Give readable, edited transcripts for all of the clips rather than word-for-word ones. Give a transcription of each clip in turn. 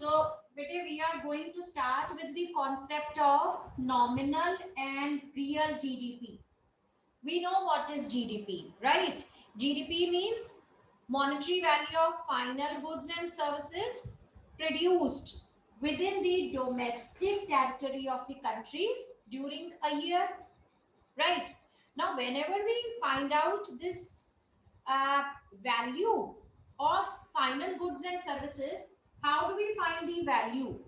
So, today we are going to start with the concept of nominal and real GDP. We know what is GDP, right? GDP means monetary value of final goods and services produced within the domestic territory of the country during a year, right? Now, whenever we find out this uh, value of final goods and services, how do we find the value?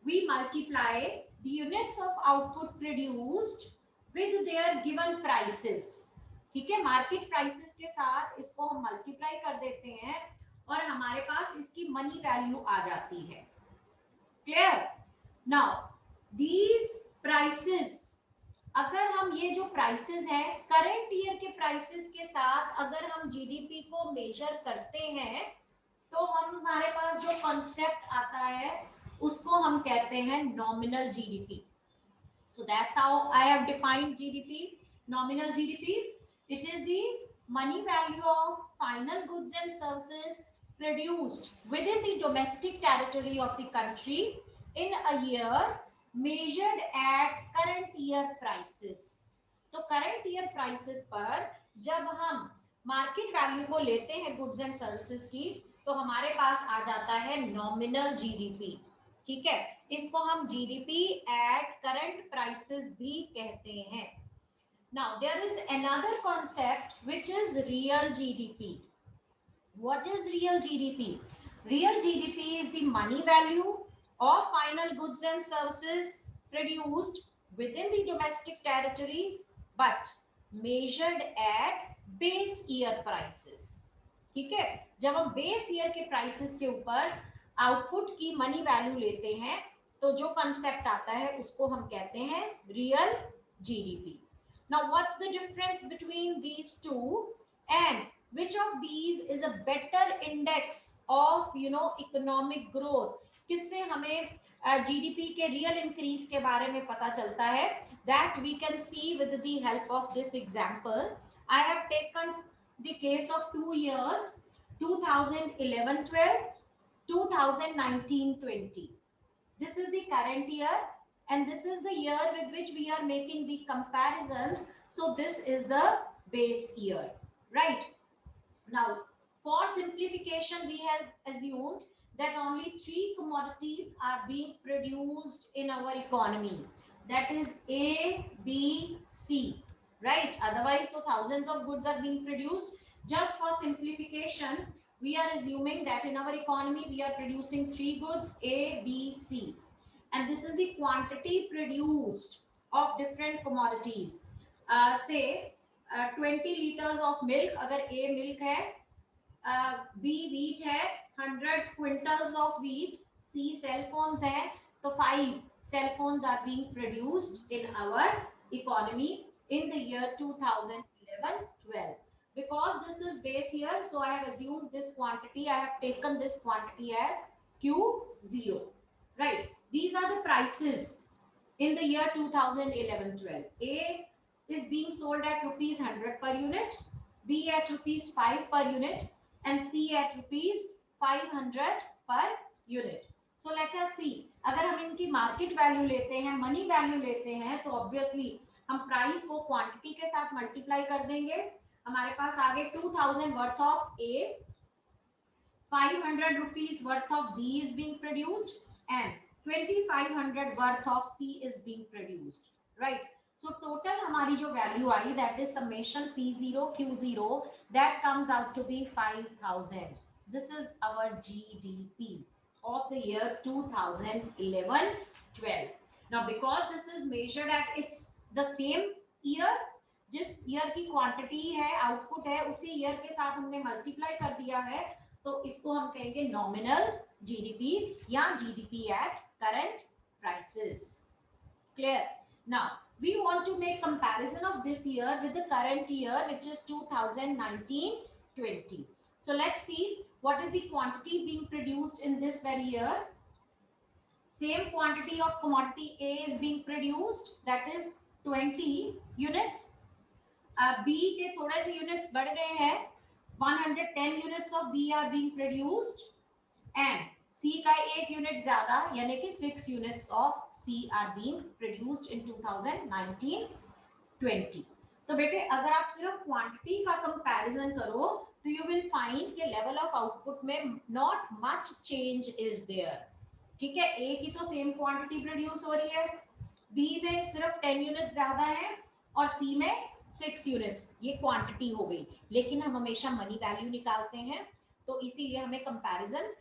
We multiply the units of output produced with their given prices. ठीक है, market prices के साथ इसको हम multiply कर देते हैं और हमारे पास इसकी मनी वैल्यू आ जाती है. क्लियर? नाउ दीज प्राइसेस, अगर हम ये जो प्राइसेस हैं करंट ईयर के प्राइसेस के साथ अगर हम जीडीपी को मेजर करते हैं तो हमारे पास जो कॉन्सेप्ट आता है उसको हम कहते हैं nominal GDP. So that's how I have defined GDP. Nominal GDP, it is the money value of final goods and services produced within the domestic territory of the country in a year measured at current year prices. तो current year prices पर जब हम market value को लेते हैं goods and services की तो हमारे पास आ जाता है नॉमिनल जीडीपी. ठीक है, इसको हम जीडीपी एट करंट प्राइसेस भी कहते हैं. Now there is another concept which is real GDP. What is real GDP? Real GDP is the money value of final goods and services produced within the domestic territory but measured at base year prices. ठीक है, जब हम base year के prices के ऊपर output की money value लेते हैं तो जो कंसेप्ट आता है उसको हम कहते हैं real GDP. Now what's the difference between these two and which of these is a better index of economic growth? किससे हमें जीडीपी के रियल इंक्रीज के बारे में पता चलता है? That we can see with the help of this example. I have taken the case of 2 years 2011-12, 2019-20. This is the current year and this is the year with which we are making the comparisons. So this is the base year, right? Now, for simplification, we have assumed that only 3 commodities are being produced in our economy. That is A, B, C, right? Otherwise, so thousands of goods are being produced. Just for simplification, we are assuming that in our economy we are producing 3 goods A, B, C, and this is the quantity produced of different commodities. Say 20 liters of milk अगर A milk है, B wheat है, 100 quintals of wheat, C cell phones है, तो 5 cell phones are being produced in our economy in the year 2011-12. Because this is base year, so I have assumed this quantity, I have taken this quantity as Q0, right? These are the prices in the year 2011-12. A is being sold at rupees 100 per unit, B at rupees 5 per unit, and C at rupees 500 per unit. So let us see, अगर हम इनकी market value लेते हैं, money value लेते हैं, तो obviously हम price को क्वांटिटी के साथ मल्टीप्लाई कर देंगे. हमारे पास आगे 2000 worth of A, 500 rupees worth of B is being produced and 2500 worth of C is being produced, right? So total हमारी जो value I, that is summation P0 Q0, that comes out to be 5000. This is our GDP of the year 2011-12. Now because this is measured at its the same year, जिस year की quantity है, output है, उसी year के साथ हमने multiply कर दिया है, तो इसको हम कहेंगे नॉमिनल जीडीपी या GDP at current prices. Clear? Now we want to make comparison of this year with the current year which is 2019-20. So let's see what is the quantity being produced in this very year. Same quantity of commodity A is being produced, that is 20 units. B के थोड़े से units बढ़ गए हैं, 110 units of B are being produced and C का 1 unit unit ज्यादा, यानी कि 6 units of C are being produced in 2019-20। तो बेटे अगर आप सिर्फ क्वांटिटी का कंपैरिजन करो तो यू विल फाइंड कि लेवल ऑफ आउटपुट में not much change is there. ठीक है, ए की तो सेम क्वांटिटी प्रोड्यूस हो रही है, बी में सिर्फ 10 यूनिट ज्यादा है और सी में 6 यूनिट्स, ये क्वांटिटी हो गई। लेकिन हम हमेशा मनी वैल्यू निकालते हैं, तो इसीलिए हमें कंपैरिजन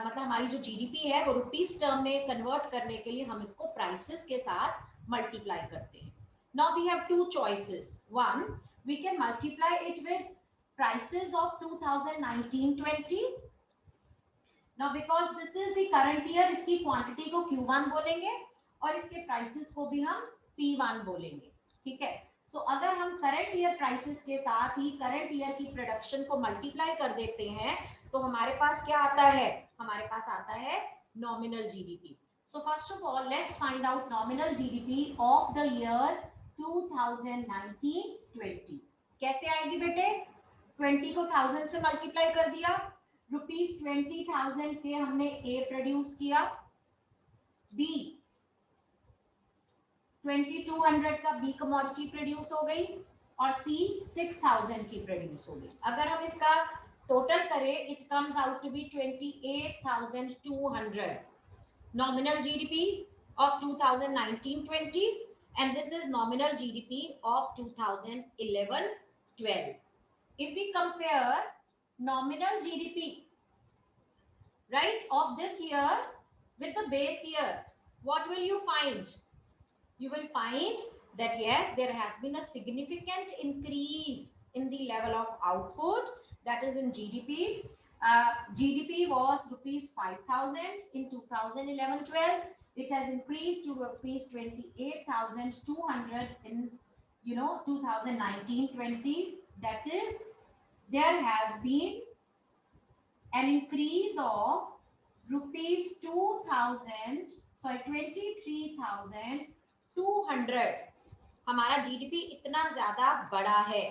मतलब हमारी जो जीडीपी है वो रुपीस टर्म में कन्वर्ट करने के लिए हम इसको प्राइसेस के साथ मल्टीप्लाई करते हैं। Now we have two choices. One, we can multiply it with prices of 2019-20. Now because this is the current year, इसकी क्वांटिटी को Q1 बोलेंगे और इसके प्राइसेस को भी हम P1 बोलेंगे। ठीक है, सो अगर हम करंट ईयर प्राइसेस के साथ ही करंट ईयर की प्रोडक्शन को मल्टीप्लाई कर देते हैं तो हमारे पास क्या आता है, हमारे पास आता है nominal GDP. So first of all let's find out nominal GDP of the year 2019-20। कैसे आएगी बेटे, 20 को 1000 से मल्टीप्लाई कर दिया, रुपीस 20,000 के हमने ए प्रोड्यूस किया, बी 2200 का बी कमोडिटी प्रोड्यूस हो गई और सी 6000 की प्रोड्यूस हो गई। अगर हम इसका टोटल करें it comes out to be 28,200 nominal GDP of 2019-20 and this is nominal GDP of 2011-12. If we compare nominal GDP right of this year with the base year, what will you find? You will find that yes, there has been a significant increase in the level of output, that is in GDP. GDP was rupees 5,000 in 2011-12. It has increased to rupees 28,200 in 2019-20. That is, there has been an increase of rupees 23,200। हमारा GDP इतना ज्यादा बड़ा है।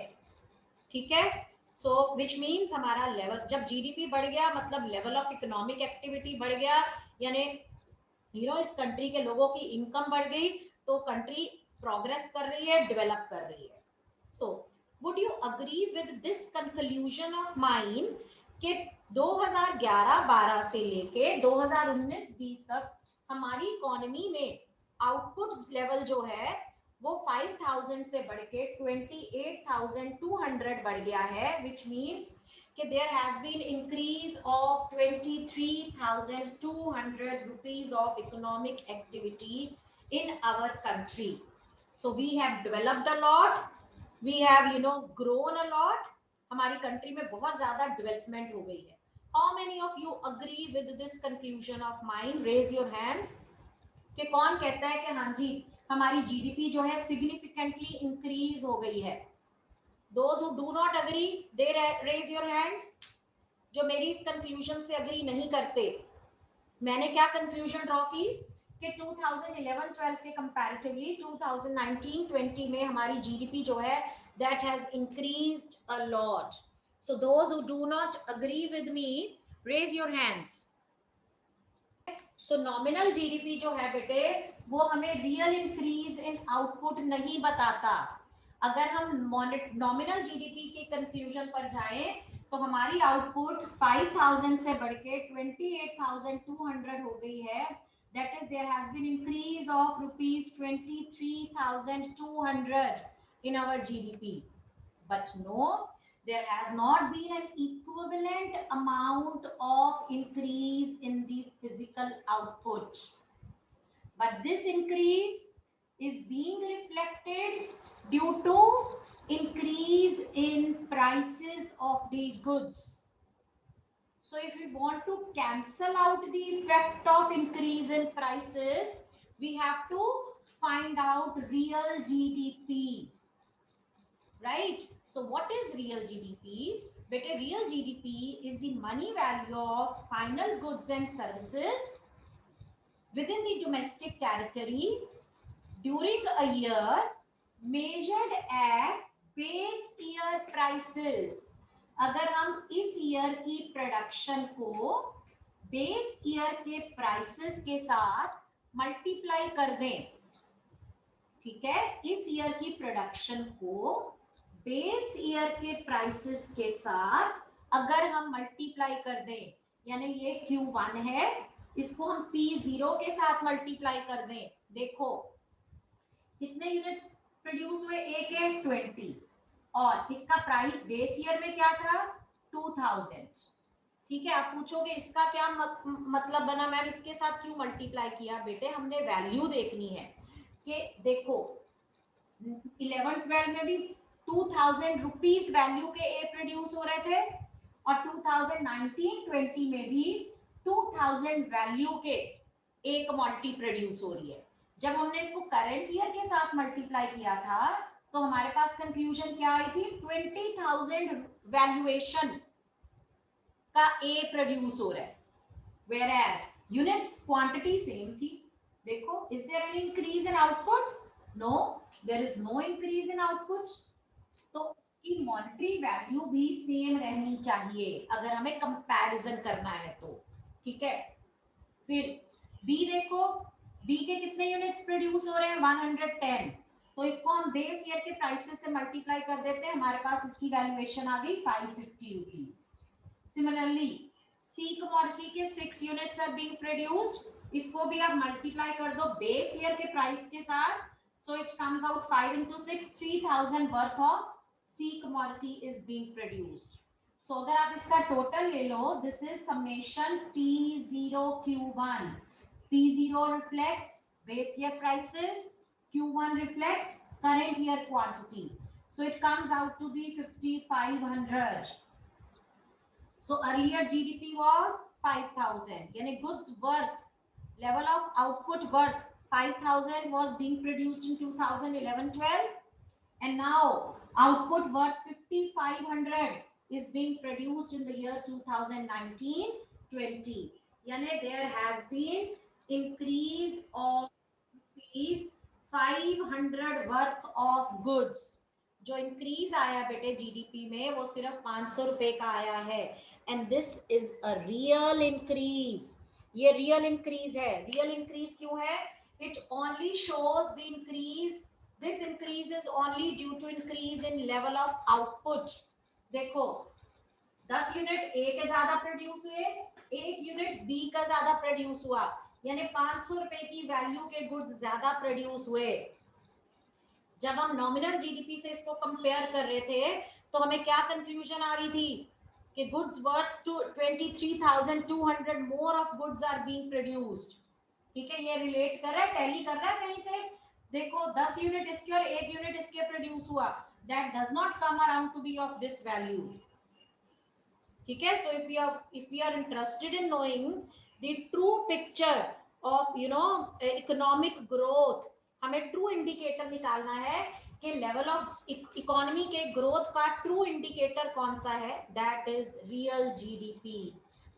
ठीक है, सो which means हमारा level, जब GDP बढ़ गया मतलब लेवल ऑफ इकोनॉमिक एक्टिविटी बढ़ गया, यानी इस कंट्री के लोगों की इनकम बढ़ गई तो कंट्री प्रोग्रेस कर रही है, डेवलप कर रही है। So would you agree with this conclusion of mine कि 2011-12 से लेके 2019-20 तक हमारी इकोनॉमी में आउटपुट लेवल जो है वो 5,000 से बढ़ के 28,200 बढ़ गया है, which means कि there has been increase of 23,200 rupees of economic activity in our country. So we have developed a lot, we have grown a lot, हमारी कंट्री में बहुत ज्यादा डेवलपमेंट हो गई है। How many of you agree with this conclusion of mine? Raise your hands. कि कौन कहता है कि हाँ जी हमारी जीडीपी जो है सिग्निफिकेंटली इंक्रीज हो गई है? Those who do not agree, they raise your hands. जो मेरी इस कंक्लूजन से अग्री नहीं करते, मैंने क्या कंक्लूजन ड्रॉ की कि 2011-12 के कंपैरेटिवली 2019-20 में हमारी जीडीपी जो है that has increased a lot. So those who do not agree with me, raise your hands. So nominal GDP जो है बेटे वो हमें रियल इंक्रीज इन आउटपुट नहीं बताता। अगर हम नॉमिनल जीडीपी के कंक्लूजन पर जाएं तो हमारी आउटपुट 5,000 से बढ़ के 28,200 हो गई है। That is, there has been increase of rupees 23,200 in our GDP. But no, there has not been an equivalent amount of increase in the physical output. But this increase is being reflected due to increase in prices of the goods. So if we want to cancel out the effect of increase in prices, we have to find out real GDP. Right? So what is real GDP? Better, real GDP is the money value of final goods and services within the domestic territory during a year measured at base year prices. अगर हम इस year की production को base year के prices के साथ multiply कर दें, ठीक है, इस ईयर की प्रोडक्शन को बेस ईयर के प्राइसेस के साथ अगर हम मल्टीप्लाई कर दें, यानी ये Q1 है, इसको हम P0 के साथ मल्टीप्लाई कर दें, देखो कितने यूनिट्स प्रोड्यूस हुए, एक है 20 और इसका प्राइस बेस ईयर में क्या था 2000, ठीक है। आप पूछोगे इसका क्या मतलब बना मैम, इसके साथ क्यों मल्टीप्लाई किया, बेटे हमने वैल्यू देखनी है कि देखो 11-12 में भी 2000 रुपीज वैल्यू के ए प्रोड्यूस हो रहे थे और 2019-20 में भी 2000 वैल्यू के ए कमोडिटी प्रोड्यूस हो रही है। जब हमने इसको करंट ईयर के साथ मल्टीप्लाई किया था तो हमारे पास कंक्लूजन क्या आई थी, 20,000 वैल्यूएशन का ए प्रोड्यूस हो रहा है, whereas units quantity same थी। देखो is there any increase in output, no there is no increase in output, तो उसकी मॉनेटरी वैल्यू भी सेम रहनी चाहिए अगर हमें कंपैरिजन करना है तो, ठीक है। फिर बी देखो, बी के कितने यूनिट्स प्रोड्यूस हो रहे हैं 110, तो इसको हम बेस ईयर के प्राइसेस से मल्टीप्लाई कर देते हैं, हमारे पास इसकी वैल्यूएशन आ गई 550 रुपीज। सिमिलरली सी कमोडिटी के 6 यूनिट्स आर बीइंग प्रोड्यूस्ड, इसको भी आप मल्टीप्लाई कर दो बेस ईयर के प्राइस के साथ, so it comes out 5 into 6, 3000 worth of C commodity is being produced. So अगर आप इसका टोटल ले लो, this is summation P0 Q1. P0 reflects base year prices, Q1 reflects current year quantity. So it comes out to be 5500. So earlier GDP was 5000, यानी goods worth, level of output worth 5000 was being produced in 2011-12, and now output worth 5500 is being produced in the year 2019-20. यानी there has been increase of rupees 500 worth of goods. जो increase आया बेटे GDP में वो सिर्फ 500 रुपए का आया है, and this is a real increase, ये रियल इंक्रीज है। रियल इंक्रीज क्यों है, it only shows the increase, this increase is only due to increase in level of output. देखो 10 यूनिट ए के ज्यादा प्रोड्यूस हुए, 1 यूनिट बी का ज्यादा प्रोड्यूस हुआ, यानी 500 रुपए की वैल्यू के गुड्स ज्यादा प्रोड्यूस हुए। जब हम नॉमिनल जीडीपी से इसको कंपेयर कर रहे थे तो हमें क्या कंक्लूजन आ रही थी कि goods worth 23,200 more of goods are being produced, ठीक है। ये रिलेट कर रहा है, टैली कर रहा है कहीं से, देखो 10 यूनिट इसके और 1 यूनिट इसके प्रोड्यूस हुआ, that does not come around to be of this value, ठीक है। So if we are interested in knowing the true picture of economic growth, हमें ट्रू इंडिकेटर निकालना है कि लेवल ऑफ इकोनॉमी के ग्रोथ का ट्रू इंडिकेटर कौन सा है, that is real GDP,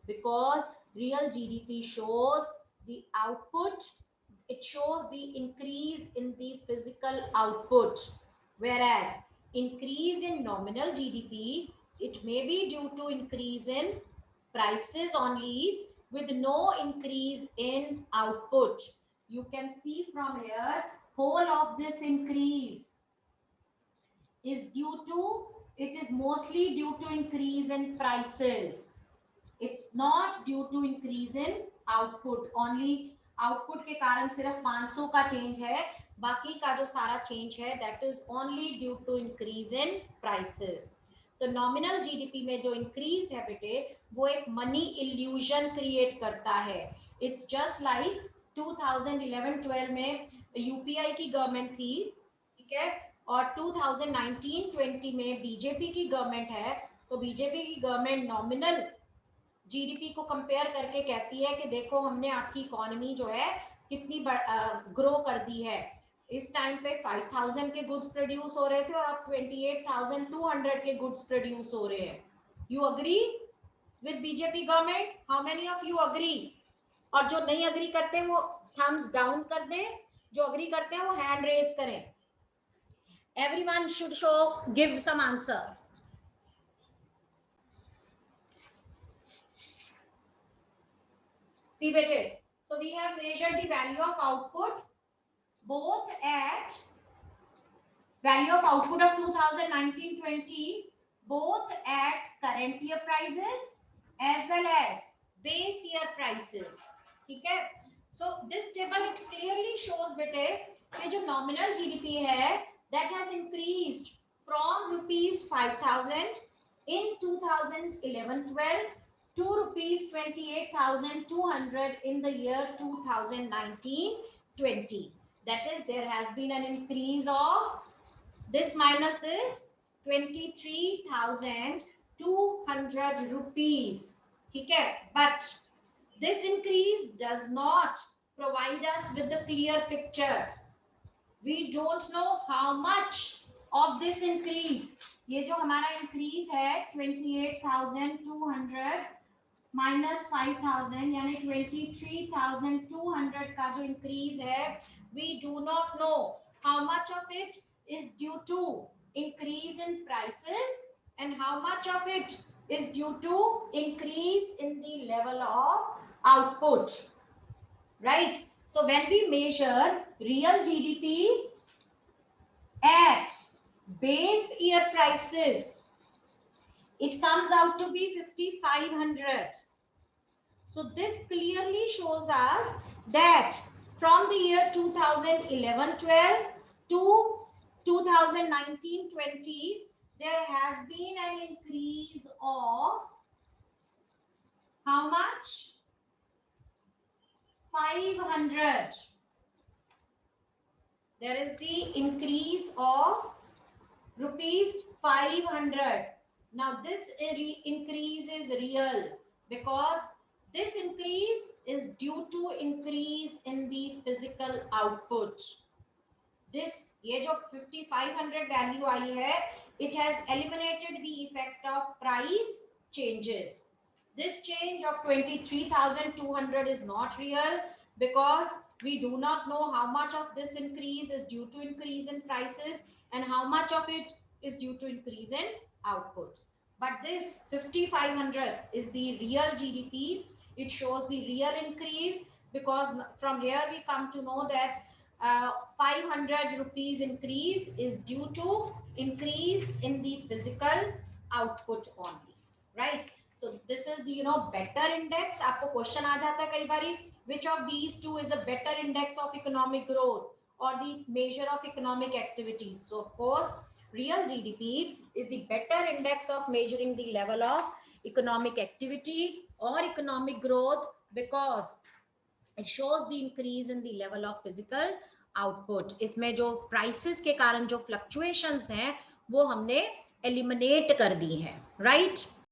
because real GDP shows the output, it shows the increase in the physical output, whereas increase in nominal GDP, it may be due to increase in prices only with no increase in output. You can see from here whole of this increase is due to, it is mostly due to increase in prices, it's not due to increase in output only। Output के कारण सिर्फ 500 का change है, बाकी का जो सारा change है that is only due to increase in prices. तो नॉमिनल जीडीपी में जो इंक्रीज है बेटे वो एक मनी इल्यूजन क्रिएट करता है। इट्स जस्ट लाइक 2011-12 में यूपीआई की गवर्नमेंट थी, ठीक है, और 2019-20 में बीजेपी की गवर्नमेंट है, तो बीजेपी की गवर्नमेंट नॉमिनल जीडीपी को कंपेयर करके कहती है कि देखो हमने आपकी इकोनॉमी जो है कितनी ग्रो कर दी है। इस टाइम पे 5000 के गुड्स प्रोड्यूस हो रहे थे और अब 28,200 के गुड्स प्रोड्यूस हो रहे हैं। You agree with BJP government, how many of you agree? और जो नहीं अग्री करते वो थम्स डाउन कर दें, जो अग्री करते हैं वो हैंड रेज करें। Everyone should show give some answer. See bete, so we have measured the value of output both at value of output of 2019-20 both at current year prices as well as base year prices. ठीक है, so this table it clearly shows बेटे कि जो nominal GDP है that has increased from rupees 5,000 in 2011-12 to rupees 28,200 in the year 2019-20. That is, there has been an increase of this minus this 23,200 rupees. ठीक है, but this increase does not provide us with the clear picture. We don't know how much of this increase, ये जो हमारा increase है 28,200 minus 5,000 यानी 23,200 का जो increase है, we do not know how much of it is due to increase in prices and how much of it is due to increase in the level of output, right? So when we measure real GDP at base year prices, it comes out to be 5,500. So this clearly shows us that from the year 2011-12 to 2019-20, there has been an increase of how much? 500. There is the increase of rupees 500. Now this increase is real because this increase is due to increase in the physical output. This ये जो 5,500 value आई है, it has eliminated the effect of price changes. This change of 23,200 is not real because we do not know how much of this increase is due to increase in prices and how much of it is due to increase in output. But this 5,500 is the real GDP. It shows the real increase because from here we come to know that 500 rupees increase is due to increase in the physical output only, right? So this is the better index. आपको question आ जाता है कई बारी, which of these two is a better index of economic growth or the measure of economic activity? So of course real GDP is the better index of measuring the level of economic activity or economic growth because it shows the increase in the level of physical output. इसमें जो prices के कारण जो fluctuations हैं वो हमने eliminate कर दी हैं, right?